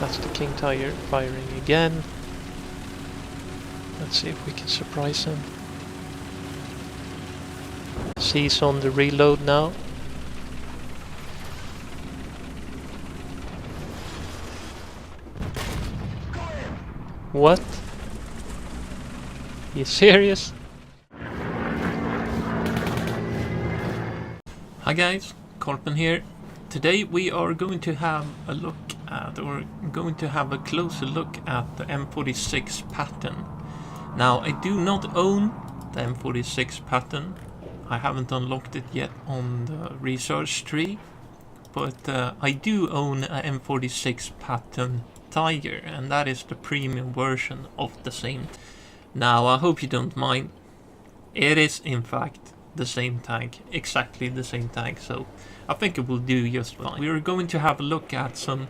That's the King Tiger firing again. Let's see if we can surprise him. He's on the reload now. What? You serious? Hi guys, Corpen here. Today we are going to have a look at, or going to have a closer look at the M46 Patton. Now I do not own the M46 Patton. I haven't unlocked it yet on the research tree, but I do own a M46 Patton Tiger, and that is the premium version of the same. Now I hope you don't mind. It is in fact the same tank, exactly the same tank, so I think it will do just fine. We are going to have a look at some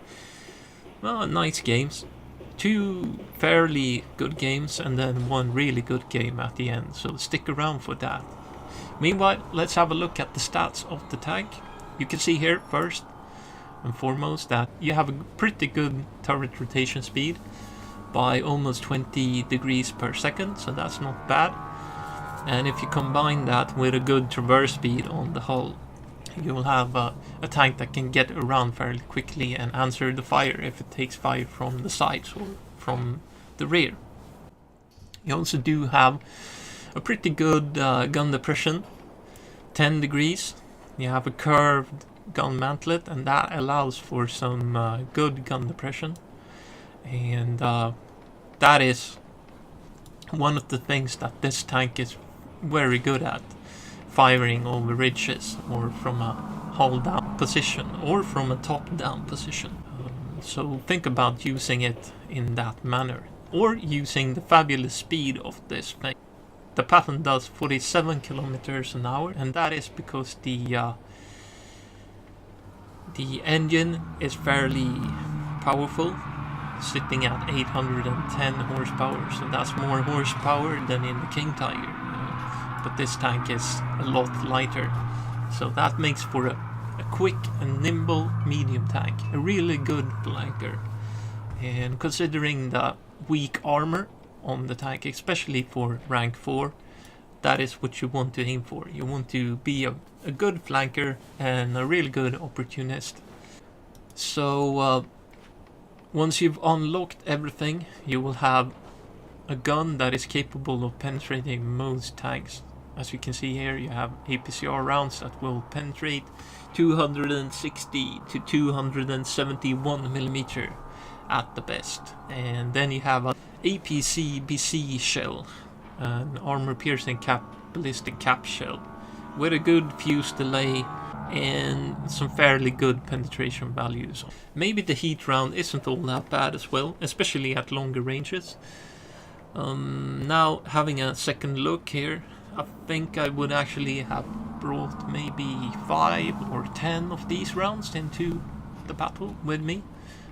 nice games, 2 fairly good games, and then 1 really good game at the end, so stick around for that. Meanwhile, let's have a look at the stats of the tank. You can see here first and foremost that you have a pretty good turret rotation speed by almost 20 degrees per second, so that's not bad. And if you combine that with a good traverse speed on the hull, you will have a tank that can get around fairly quickly and answer the fire if it takes fire from the sides or from the rear. You also do have a pretty good gun depression, 10 degrees. You have a curved gun mantlet, and that allows for some good gun depression. And that is one of the things that this tank is very good at, firing over ridges or from a hull down position or from a top down position. So think about using it in that manner, or using the fabulous speed of this thing. The Patton does 47 kilometers an hour, and that is because the engine is fairly powerful, sitting at 810 horsepower, so that's more horsepower than in the King Tiger. But this tank is a lot lighter, so that makes for a quick and nimble medium tank, a really good flanker. And considering the weak armor on the tank, especially for rank 4, that is what you want to aim for. You want to be a good flanker and a really good opportunist. So once you've unlocked everything, you will have a gun that is capable of penetrating most tanks. As you can see here, you have APCR rounds that will penetrate 260 to 271 millimeter at the best. And then you have an APCBC shell, an armor-piercing ballistic cap shell, with a good fuse delay and some fairly good penetration values. Maybe the heat round isn't all that bad as well, especially at longer ranges. Now, having a second look here, I think I would actually have brought maybe 5 or 10 of these rounds into the battle with me.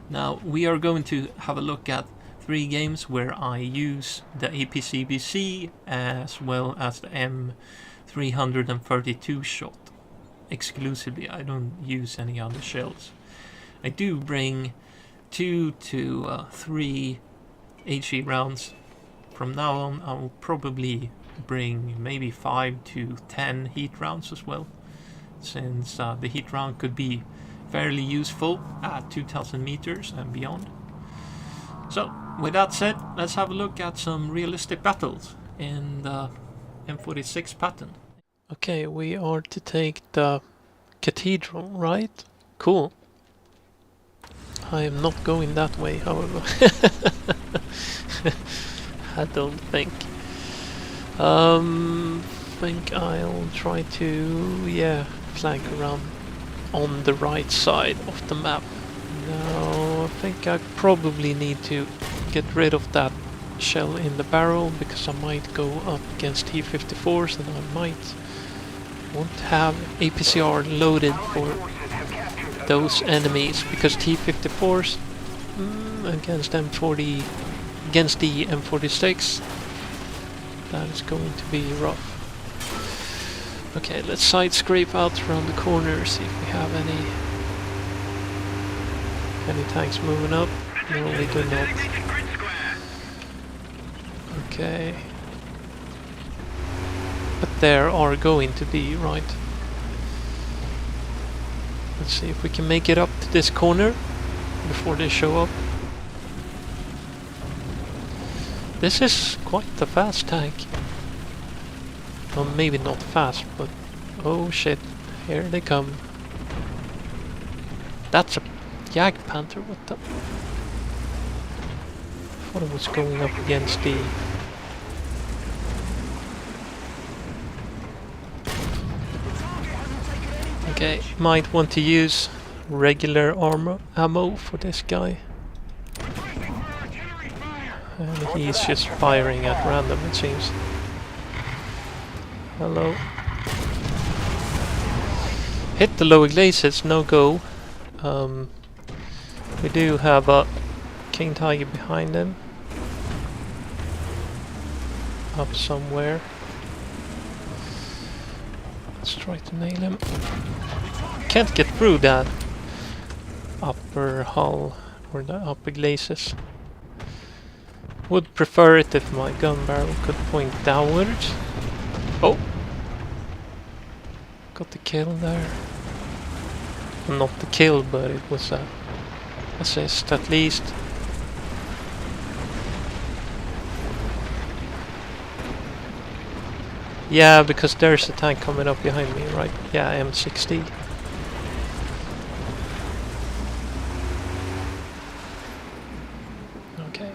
Now, we are going to have a look at 3 games where I use the APCBC as well as the M332 shot exclusively. I don't use any other shells. I do bring 2 to 3 HE rounds. From now on, I will probably bring maybe 5 to 10 heat rounds as well, since the heat round could be fairly useful at 2000 meters and beyond. So with that said, let's have a look at some realistic battles in the M46 Patton. Okay, we are to take the cathedral, right? Cool. I am not going that way, however. I don't think. Think I'll try to, flank around on the right side of the map. Now, I think I probably need to get rid of that shell in the barrel, because I might go up against T-54s and I might want to have APCR loaded for those enemies, because T-54s against the M46, that is going to be rough. Okay, let's side scrape out around the corner, see if we have any tanks moving up. No, we do not. Okay. But there are going to be, right? Let's see if we can make it up to this corner before they show up. This is quite a fast tank. Well, maybe not fast, but oh shit, here they come. That's a Jagdpanther, what the? I thought it was going up against the... Okay, might want to use regular armor ammo for this guy. And he's just firing at random, it seems. Hello. Hit the lower glacis, no go. We do have a King Tiger behind him. Up somewhere. Let's try to nail him. Can't get through that upper hull or the upper glacis. Would prefer it if my gun barrel could point downwards. Oh! Got the kill there. Not the kill, but it was a assist at least. Yeah, because there's a tank coming up behind me, right? Yeah, M60. Okay.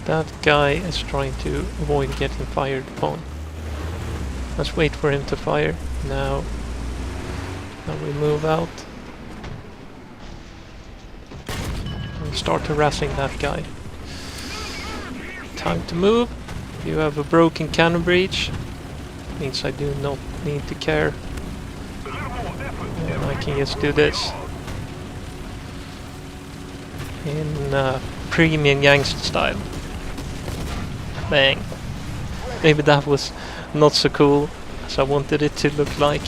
That guy is trying to avoid getting fired upon. Let's wait for him to fire. Now we move out. And start harassing that guy. Time to move. You have a broken cannon breech. Means I do not need to care. And I can just do this. In premium gangster style. Bang. Maybe that was not so cool as I wanted it to look like.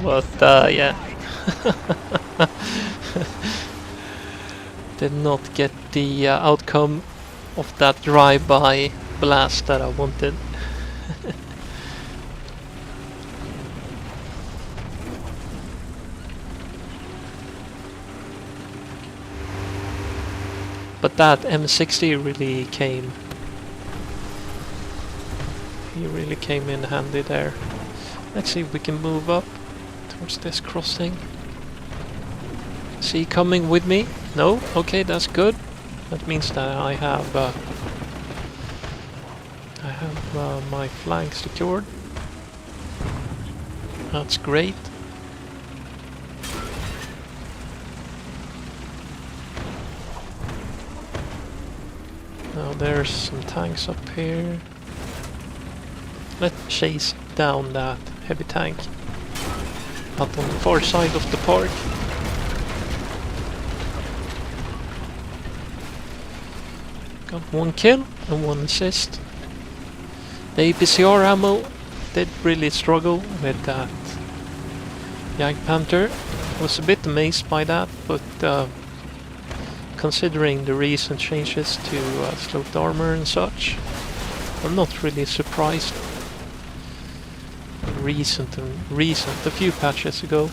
But yeah. Did not get the outcome of that drive-by blast that I wanted. But that M60 really came. He really came in handy there. Let's see if we can move up towards this crossing. Is he coming with me? No? Okay, that's good. That means that I have my flank secured. That's great. Now there's some tanks up here. Let's chase down that heavy tank up on the far side of the park. Got one kill and one assist. The APCR ammo did really struggle with that Jagdpanther. Was a bit amazed by that, but considering the recent changes to sloped armor and such, I'm not really surprised. Recent, a few patches ago.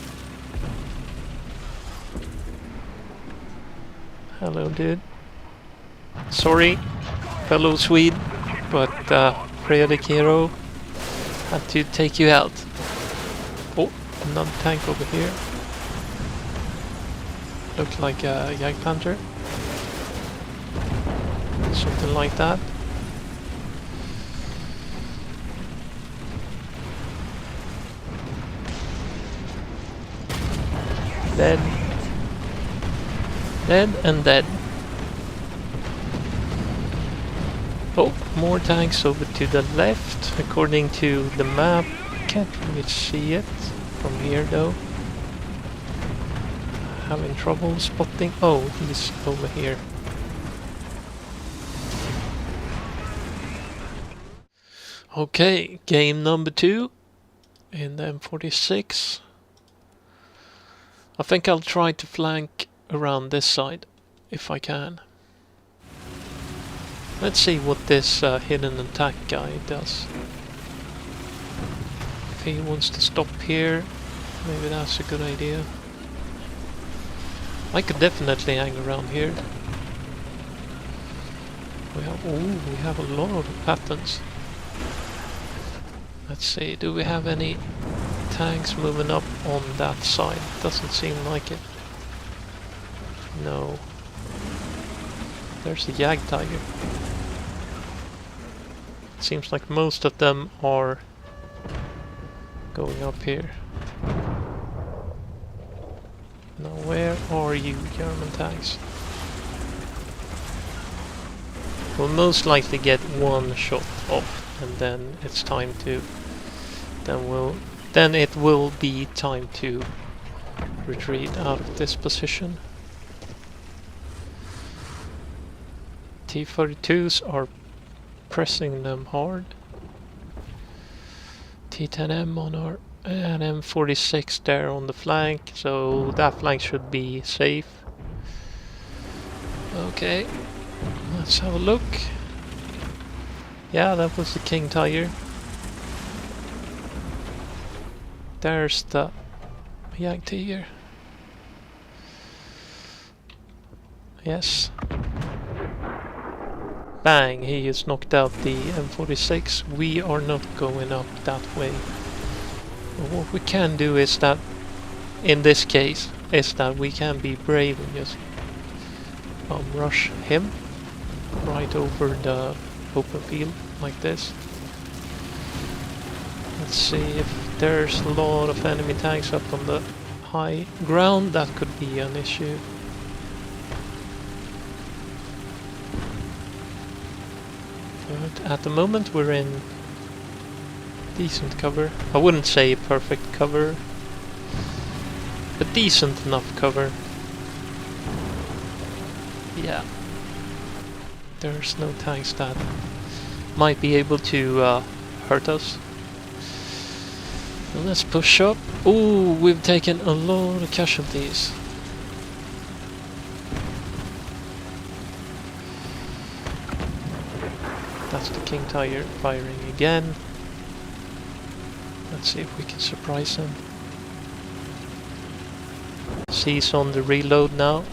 Hello, dude. Sorry, fellow Swede, but Fredrik Hero had to take you out. Oh, another tank over here. Looks like a Jagdpanther. Something like that. Dead. Dead and dead. Oh, more tanks over to the left. According to the map, can't really see it from here though. Having trouble spotting. Oh, he's over here. Okay, game number 2. in the M46. I think I'll try to flank around this side if I can. Let's see what this hidden attack guy does. If he wants to stop here, maybe that's a good idea. I could definitely hang around here. We have a lot of patterns. Let's see, do we have any tanks moving up on that side? Doesn't seem like it. No. There's a Jagdtiger. Seems like most of them are going up here. Now where are you, German tanks? We'll most likely get one shot off, and then it's time to... Then it will be time to retreat out of this position. T-42s are pressing them hard. T-10M on our and M46 there on the flank, so that flank should be safe. Okay, let's have a look. Yeah, that was the King Tiger. There's the Jagdtiger. Yes. Bang, he just knocked out the M46. We are not going up that way. But what we can do is that, in this case, is that we can be brave and just rush him right over the open field like this. Let's see if there's a lot of enemy tanks up on the high ground. That could be an issue. But at the moment we're in decent cover. I wouldn't say perfect cover, but decent enough cover. Yeah. There's no tanks that might be able to hurt us. So let's push up. Ooh, we've taken a lot of casualties. That's the King Tiger firing again. Let's see if we can surprise him. He's on the reload now.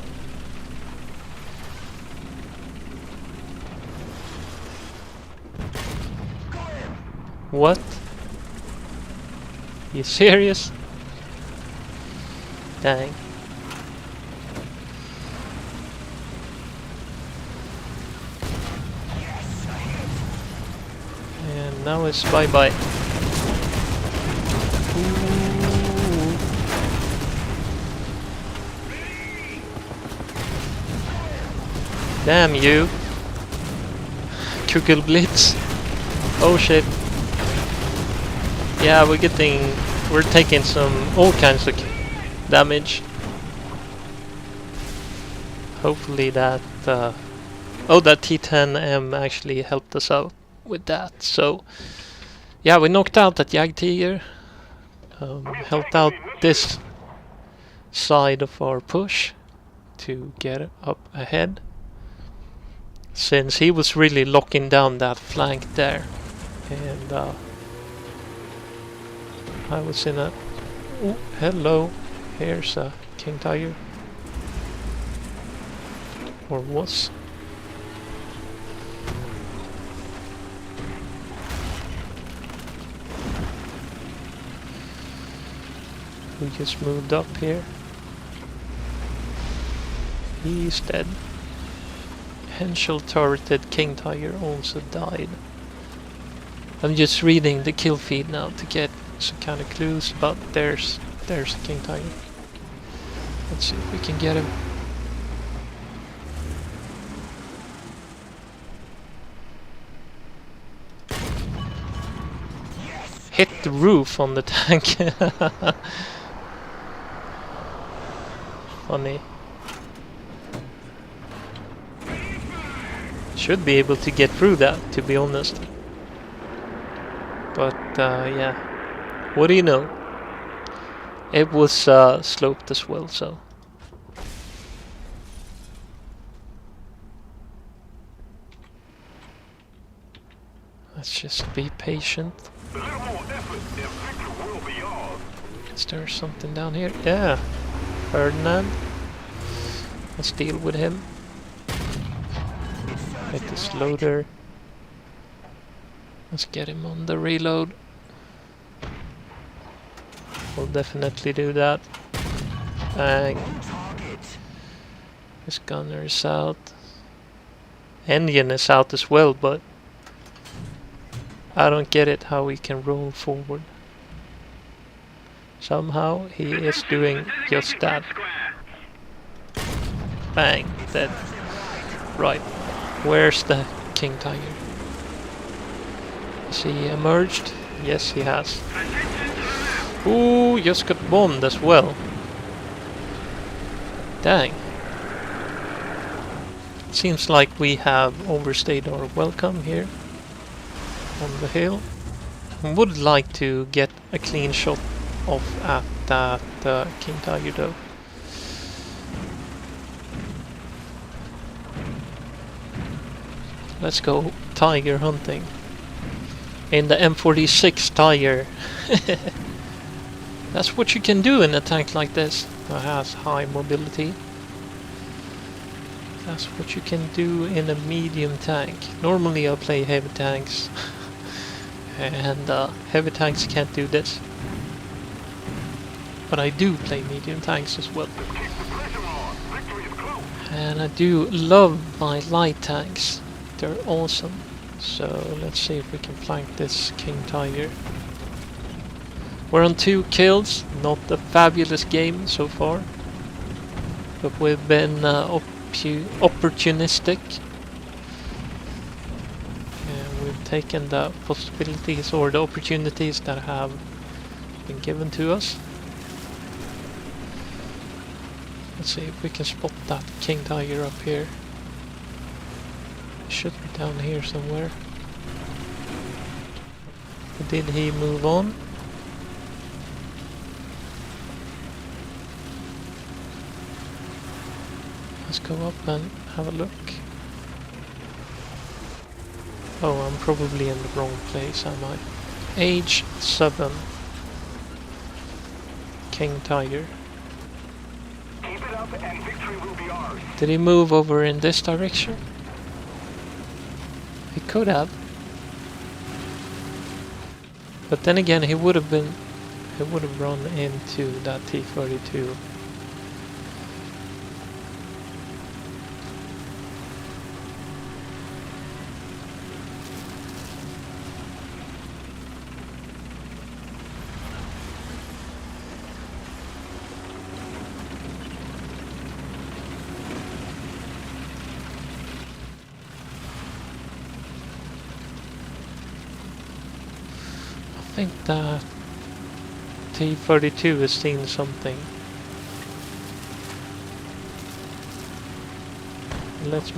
What? You serious? Dang. And now it's bye-bye. Damn you. Kugel Blitz. Oh shit. Yeah, we're taking all kinds of damage. Hopefully that that T-10M actually helped us out with that. So yeah, we knocked out that Jagdtiger. Helped out this side of our push to get up ahead, since he was really locking down that flank there, and I was in a... Oh, hello, here's a King Tiger, or was. We just moved up here. He's dead. Henschel turreted King Tiger also died. I'm just reading the kill feed now to get some kind of clues, but there's King Tiger. Let's see if we can get him. Hit the roof on the tank. Funny. Should be able to get through that, to be honest. But yeah. What do you know? It was sloped as well, so... Let's just be patient. Is there something down here? Yeah. Ferdinand. Let's deal with him. Hit this loader. Let's get him on the reload. We'll definitely do that. Bang. This gunner is out. Engine is out as well, but I don't get it how he can roll forward. Somehow he is doing just that. Bang, dead. Right, where's the King Tiger? Has he emerged? Yes, he has. Ooh, just got bombed as well. Dang. Seems like we have overstayed our welcome here on the hill. I would like to get a clean shot off at that King Tiger though. Let's go tiger hunting in the M46 Tiger. That's what you can do in a tank like this that has high mobility. That's what you can do in a medium tank. Normally I play heavy tanks and heavy tanks can't do this. But I do play medium tanks as well. And I do love my light tanks. They're awesome. So let's see if we can flank this King Tiger. We're on 2 kills. Not a fabulous game so far. But we've been opportunistic. And we've taken the possibilities or the opportunities that have been given to us. Let's see if we can spot that King Tiger up here. It should be down here somewhere. Did he move on? Let's go up and have a look. Oh, I'm probably in the wrong place, am I? Age 7. King Tiger. Did he move over in this direction? He could have. But then again, he would have run into that T-32. I think that T-32 has seen something. Let's...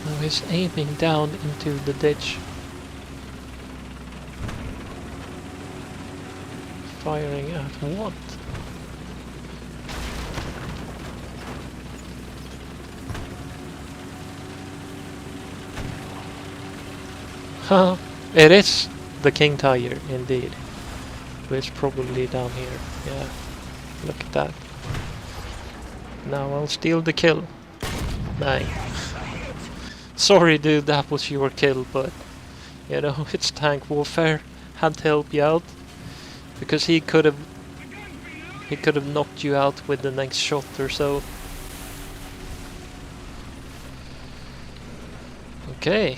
Oh, he's aiming down into the ditch. Firing at what? It is the King Tiger, indeed. It's probably down here. Yeah, look at that. Now I'll steal the kill. Bang. Sorry dude, that was your kill, but you know, it's tank warfare. Had to help you out. Because he could have knocked you out with the next shot or so. Okay.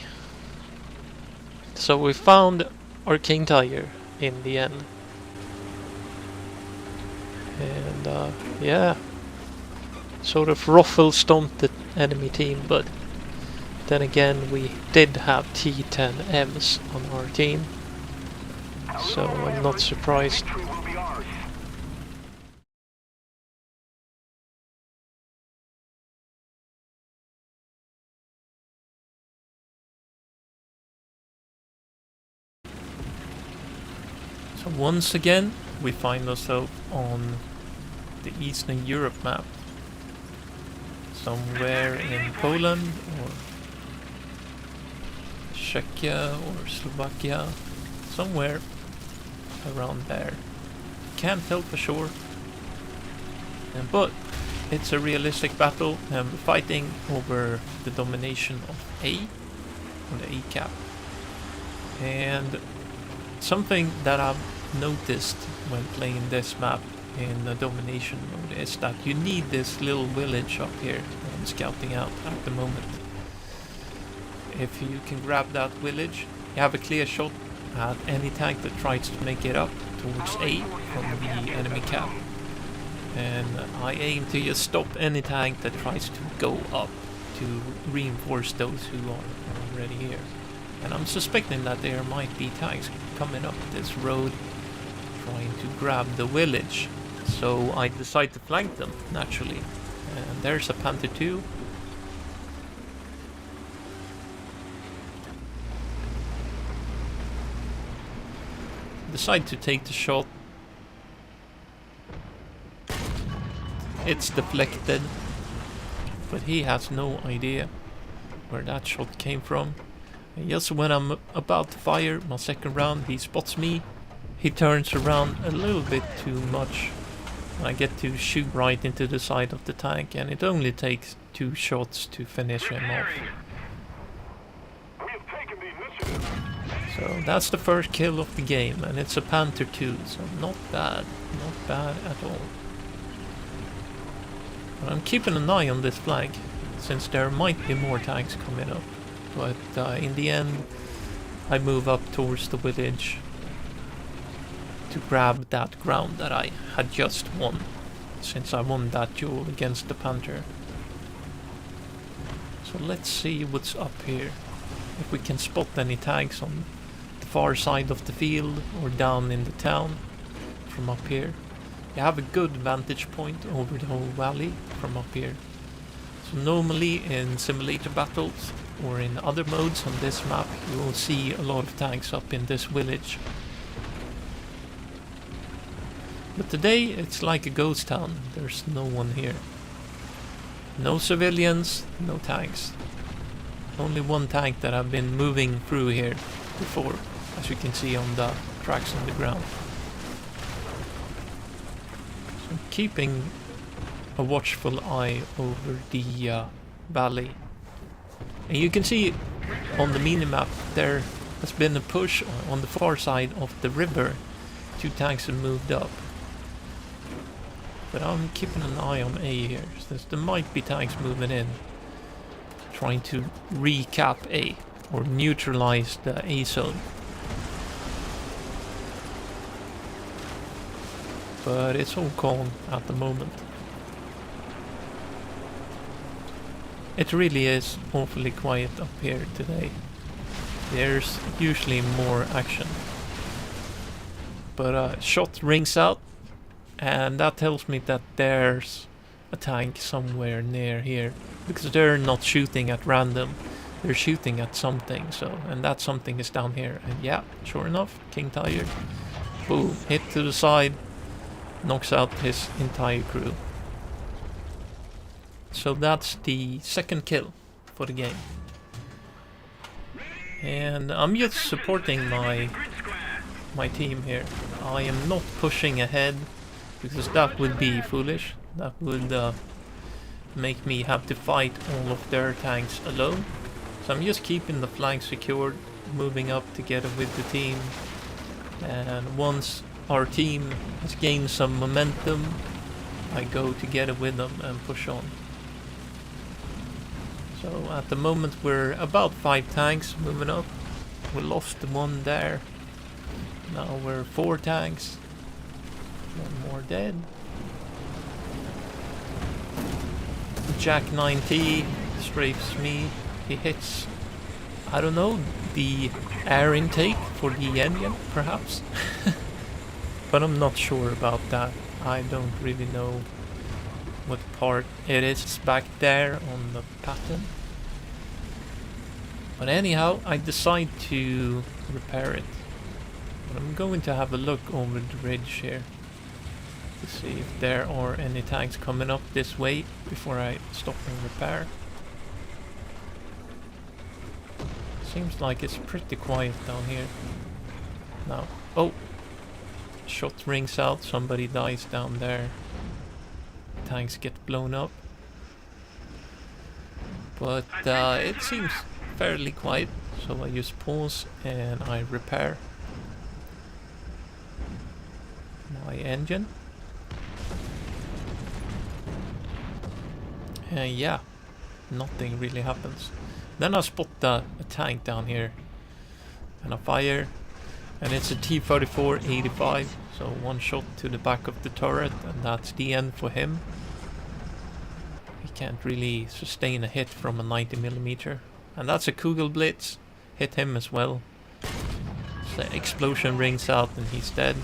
So we found our King Tiger in the end. And yeah, sort of ruffle-stomped the enemy team, but then again we did have T10Ms on our team, so I'm not surprised. So once again, we find ourselves on the Eastern Europe map. Somewhere in Poland or Czechia or Slovakia. Somewhere around there. Can't tell for sure. But it's a realistic battle and we're fighting over the domination of A, or the A cap. And something that I've noticed when playing this map in the domination mode is that you need this little village up here I'm scouting out at the moment. If you can grab that village, you have a clear shot at any tank that tries to make it up towards A from the enemy cap. And I aim to just stop any tank that tries to go up to reinforce those who are already here. And I'm suspecting that there might be tanks coming up this road trying to grab the village. So I decide to flank them, naturally. And there's a Panther 2. Decide to take the shot. It's deflected, but he has no idea where that shot came from. And just when I'm about to fire my second round, he spots me. He turns around a little bit too much. I get to shoot right into the side of the tank, and it only takes 2 shots to finish him off. So that's the first kill of the game, and it's a Panther 2, so not bad at all. But I'm keeping an eye on this flank, since there might be more tanks coming up. But in the end, I move up towards the village to grab that ground that I had just won, since I won that duel against the Panther. So let's see what's up here. If we can spot any tanks on the far side of the field or down in the town from up here. You have a good vantage point over the whole valley from up here. So normally in simulator battles or in other modes on this map, you will see a lot of tanks up in this village. But today it's like a ghost town. There's no one here. No civilians, no tanks. Only one tank that I've been moving through here before, as you can see on the tracks on the ground. So I'm keeping a watchful eye over the valley. And you can see on the minimap there has been a push on the far side of the river. 2 tanks have moved up. But I'm keeping an eye on A here, since there might be tanks moving in, trying to recap A, or neutralize the A zone. But it's all calm at the moment. It really is awfully quiet up here today. There's usually more action. But a shot rings out, and that tells me that there's a tank somewhere near here, because they're not shooting at random, they're shooting at something. And that something is down here, and yeah, sure enough, King Tiger, boom, hit to the side, knocks out his entire crew. So that's the second kill for the game, and I'm just supporting my team here. I am not pushing ahead, because that would be foolish. That would make me have to fight all of their tanks alone. So I'm just keeping the flank secured, moving up together with the team. And once our team has gained some momentum, I go together with them and push on. So at the moment we're about 5 tanks moving up. We lost the one there. Now we're 4 tanks. 1 more dead. Jack 9T strafes me. He hits, I don't know, the air intake for the engine, perhaps. But I'm not sure about that. I don't really know what part it is back there on the Patton. But anyhow, I decide to repair it. But I'm going to have a look over the ridge here to see if there are any tanks coming up this way before I stop and repair. Seems like it's pretty quiet down here now. Oh! Shot rings out, somebody dies down there. Tanks get blown up. But it seems fairly quiet, so I just pause and I repair my engine. And yeah, nothing really happens. Then I spot a tank down here and I fire, and it's a T-34-85, so one shot to the back of the turret and that's the end for him. He can't really sustain a hit from a 90mm, and that's a Kugelblitz, hit him as well. So the explosion rings out and he's dead.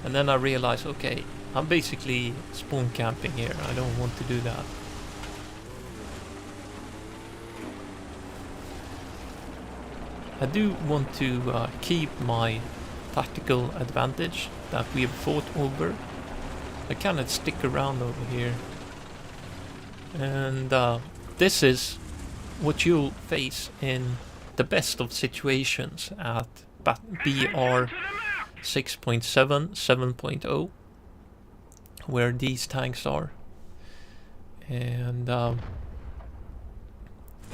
And then I realize, okay, I'm basically spawn camping here, I don't want to do that. I do want to keep my tactical advantage that we have fought over. I cannot stick around over here. And this is what you'll face in the best of situations at BR 6.7, 7.0, where these tanks are. And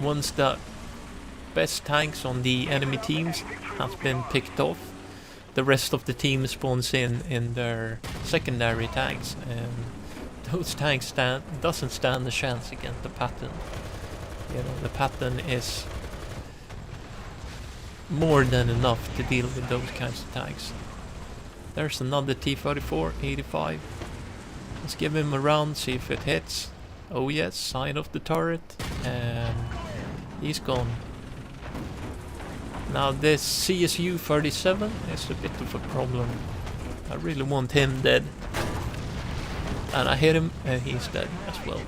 once the best tanks on the enemy teams has been picked off, the rest of the team spawns in their secondary tanks, and those tanks doesn't stand a chance against the Patton. You know, the Patton is more than enough to deal with those kinds of tanks. There's another T-34-85. Let's give him a round, see if it hits. Oh yes, side of the turret, and he's gone. Now this CSU-37 is a bit of a problem. I really want him dead. And I hit him and he's dead as well.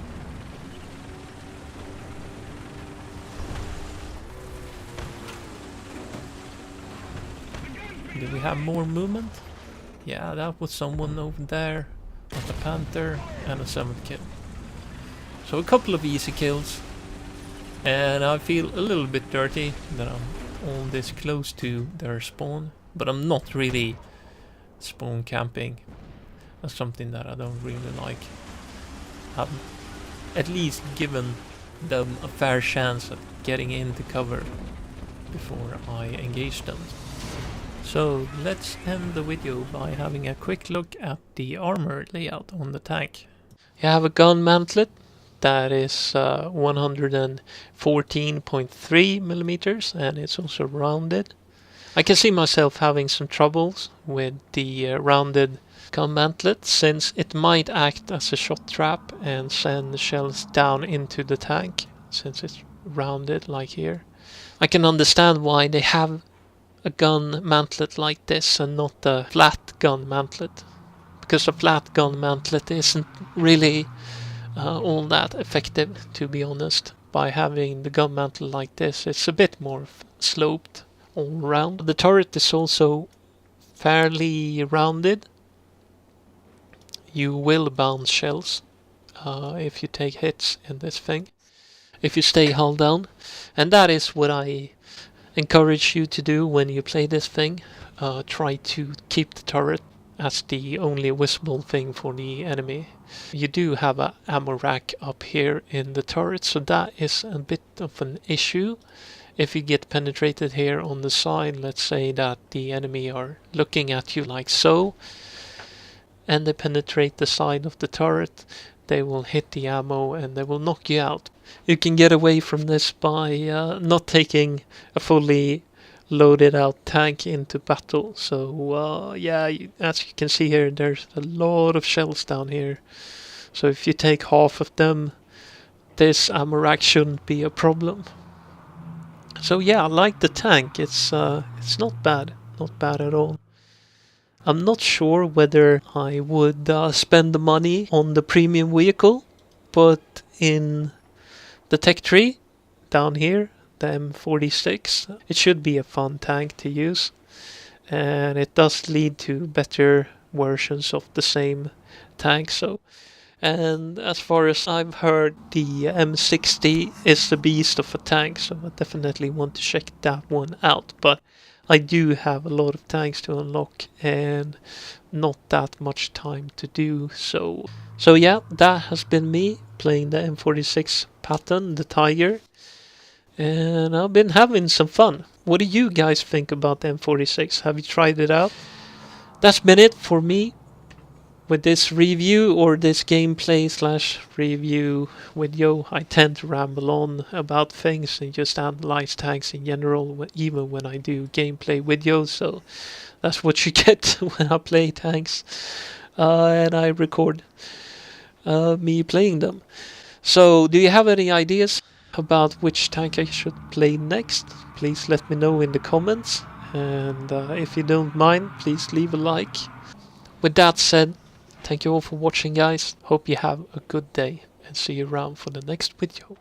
Do we have more movement? Yeah, that was someone over there with a Panther and a 7th kill. So a couple of easy kills. And I feel a little bit dirty that I'm all this close to their spawn, but I'm not really spawn camping. That's something that I don't really like. I've at least given them a fair chance at getting into cover before I engage them. So let's end the video by having a quick look at the armor layout on the tank. You have a gun mantlet that is 114.3 millimeters, and it's also rounded. I can see myself having some troubles with the rounded gun mantlet, since it might act as a shot trap and send the shells down into the tank, since it's rounded like here. I can understand why they have a gun mantlet like this and not a flat gun mantlet, because a flat gun mantlet isn't really all that effective, to be honest. By having the gun mantle like this, it's a bit more sloped all around. The turret is also fairly rounded. You will bounce shells if you take hits in this thing, if you stay hull down, and that is what I encourage you to do when you play this thing. Try to keep the turret as the only visible thing for the enemy. You do have an ammo rack up here in the turret, so that is a bit of an issue. If you get penetrated here on the side, let's say that the enemy are looking at you like so, and they penetrate the side of the turret, they will hit the ammo and they will knock you out. You can get away from this by not taking a fully loaded out tank into battle. So yeah, as you can see here, there's a lot of shells down here. So if you take half of them, this ammo rack shouldn't be a problem. So yeah, I like the tank. It's not bad at all. I'm not sure whether I would spend the money on the premium vehicle, but in the tech tree down here, the M46, it should be a fun tank to use. and it does lead to better versions of the same tank. So, and as far as I've heard, the M60 is the beast of a tank, so I definitely want to check that one out. But I do have a lot of tanks to unlock and not that much time to do so. So yeah, that has been me playing the M46 Patton, the Tiger, and I've been having some fun. What do you guys think about the M46? Have you tried it out? That's been it for me with this review, or this gameplay slash review video. I tend to ramble on about things and just analyze tanks in general, even when I do gameplay videos. So that's what you get when I play tanks, and I record me playing them. So do you have any ideas about which tank I should play next? Please let me know in the comments, and if you don't mind, please leave a like. With that said, thank you all for watching, guys. Hope you have a good day, and see you around for the next video.